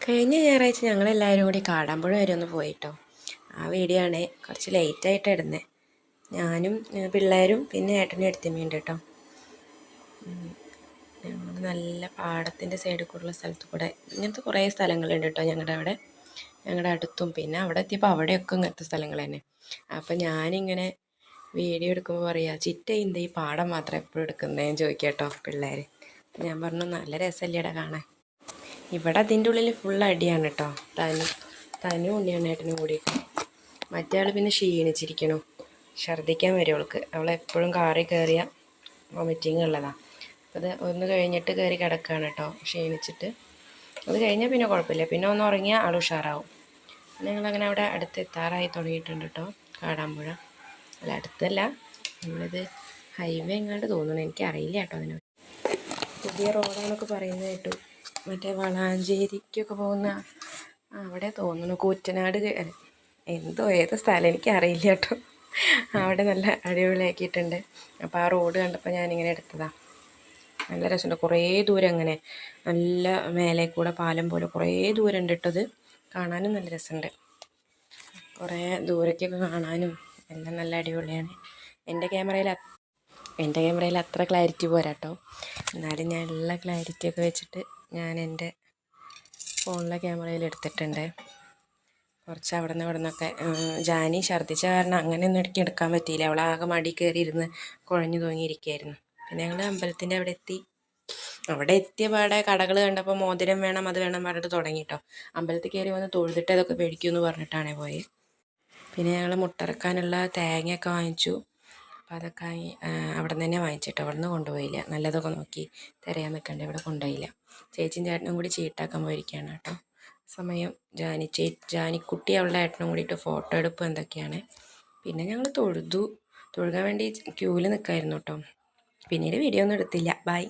കഴിഞ്ഞ ഞായറാഴ്ച ഞങ്ങളെല്ലാവരും കൂടി കാടാമ്പുഴ വരെ ഒന്ന് പോയിട്ടോ. ആ വീഡിയോ ആണ് കുറച്ച് ലേറ്റായിട്ട് ഇടുന്നത്. ഞാനും പിള്ളേരും പിന്നെ ഏട്ടനും എടുത്തിമ്മയുണ്ട് കേട്ടോ. ഞങ്ങൾ നല്ല പാടത്തിൻ്റെ സൈഡിൽ കൂടെയുള്ള സ്ഥലത്ത് കൂടെ ഇങ്ങനത്തെ കുറേ സ്ഥലങ്ങളുണ്ട് കേട്ടോ ഞങ്ങളുടെ അടുത്തും. പിന്നെ അവിടെ എത്തിയപ്പോൾ അവിടെയൊക്കെ ഇങ്ങനത്തെ സ്ഥലങ്ങൾ തന്നെ. അപ്പം ഞാനിങ്ങനെ വീഡിയോ എടുക്കുമ്പോൾ പറയുക, ചിറ്റ ഇന്ത ഈ പാടം മാത്രം എപ്പോഴും എടുക്കുന്നതെന്ന് ചോദിക്കാം കേട്ടോ പിള്ളേർ. ഞാൻ പറഞ്ഞു, നല്ല രസമല്ലേടാ കാണാൻ. ഇവിടെ അതിൻ്റെ ഉള്ളിൽ ഫുൾ അടിയാണ് കേട്ടോ. തനു ഉണ്ണിയണ്ണേട്ടനും കൂടിയിട്ട്. മറ്റേ ആൾ പിന്നെ ക്ഷീണിച്ചിരിക്കണു, ഛർദ്ദിക്കാൻ വരും അവൾക്ക്. അവളെപ്പോഴും കാറിൽ കയറിയ വോമിറ്റിങ് ഉള്ളതാണ്. അപ്പോൾ അത് ഒന്ന് കഴിഞ്ഞിട്ട് കയറി കിടക്കുകയാണ് കേട്ടോ, ക്ഷീണിച്ചിട്ട്. അത് കഴിഞ്ഞാൽ പിന്നെ കുഴപ്പമില്ല, പിന്നെ ഒന്ന് ഉറങ്ങിയാൽ ആൾ ഉഷാറാവും. പിന്നെ ഞങ്ങളങ്ങനെ അവിടെ എത്താറായി തുടങ്ങിയിട്ടുണ്ട് കേട്ടോ. കാടാമ്പുഴ അല്ല, അടുത്തല്ല, നമ്മളിത് ഹൈവേ എങ്ങാണ്ട് തോന്നുന്നു, എനിക്കറിയില്ല കേട്ടോ. അതിന് പുതിയ റോഡാന്നൊക്കെ പറയുന്നത് കേട്ടു. മറ്റേ വളാഞ്ചേരിക്കൊക്കെ പോകുന്ന അവിടെ തോന്നുന്നു, കൂറ്റനാട് എന്തോ ഏതോ സ്ഥലം എനിക്കറിയില്ല കേട്ടോ. അവിടെ നല്ല അടിപൊളിയാക്കിയിട്ടുണ്ട്. അപ്പോൾ ആ റോഡ് കണ്ടപ്പോൾ ഞാനിങ്ങനെ എടുത്തതാണ്. നല്ല രസമുണ്ട്. കുറേ ദൂരം അങ്ങനെ നല്ല മേലെ കൂടെ പാലം പോലെ കുറേ ദൂരം ഉണ്ട് കേട്ടത്. കാണാനും നല്ല രസമുണ്ട്. കുറേ ദൂരേക്കൊക്കെ കാണാനും എല്ലാം നല്ല അടിപൊളിയാണ്. എൻ്റെ ക്യാമറയിൽ അത്ര ക്ലാരിറ്റി പോരാ കേട്ടോ. എന്നാലും ഞാൻ ഉള്ള ക്ലാരിറ്റിയൊക്കെ വെച്ചിട്ട് ഞാൻ എൻ്റെ ഫോണിലെ ക്യാമറയിൽ എടുത്തിട്ടുണ്ട്. കുറച്ച് അവിടെ നിന്നൊക്കെ ജാനി ഛർദ്ദിച്ച കാരണം അങ്ങനെയൊന്നും ഇടയ്ക്ക് എടുക്കാൻ പറ്റിയില്ല. അവളാകെ മടി കയറി ഇരുന്ന് കുഴഞ്ഞു തൂങ്ങിയിരിക്കുകയായിരുന്നു. പിന്നെ ഞങ്ങൾ അമ്പലത്തിൻ്റെ അവിടെ എത്തിയ പാടെ കടകൾ കണ്ടപ്പോൾ മോതിരം വേണം അത് വേണം പറഞ്ഞിട്ട് തുടങ്ങി കേട്ടോ. അമ്പലത്തിൽ കയറി വന്ന് തൊഴുതിട്ട് അതൊക്കെ മേടിക്കുമെന്ന് പറഞ്ഞിട്ടാണ് പോയത്. പിന്നെ ഞങ്ങൾ മുട്ടറക്കാനുള്ള തേങ്ങയൊക്കെ വാങ്ങിച്ചു. അപ്പോൾ അതൊക്കെ അവിടെ നിന്ന് തന്നെ വാങ്ങിച്ചിട്ടോ. അവിടെ നിന്ന് കൊണ്ടുപോയില്ല. നല്ലതൊക്കെ നോക്കി തിരയാൻ നിൽക്കണ്ടേ, ഇവിടെ കൊണ്ടുപോയില്ല. ചേച്ചിയും ചേട്ടനും കൂടി ചീട്ടാക്കാൻ പോയിരിക്കുകയാണ് കേട്ടോ. സമയം ജാനിക്കുട്ടി അവളുടെ ഏട്ടനും കൂടിയിട്ട് ഫോട്ടോ എടുപ്പ് എന്തൊക്കെയാണ്. പിന്നെ ഞങ്ങൾ തൊഴുകാൻ വേണ്ടി ക്യൂവിൽ നിൽക്കായിരുന്നു കേട്ടോ. പിന്നീട് വീഡിയോ ഒന്നും എടുത്തില്ല. ബൈ.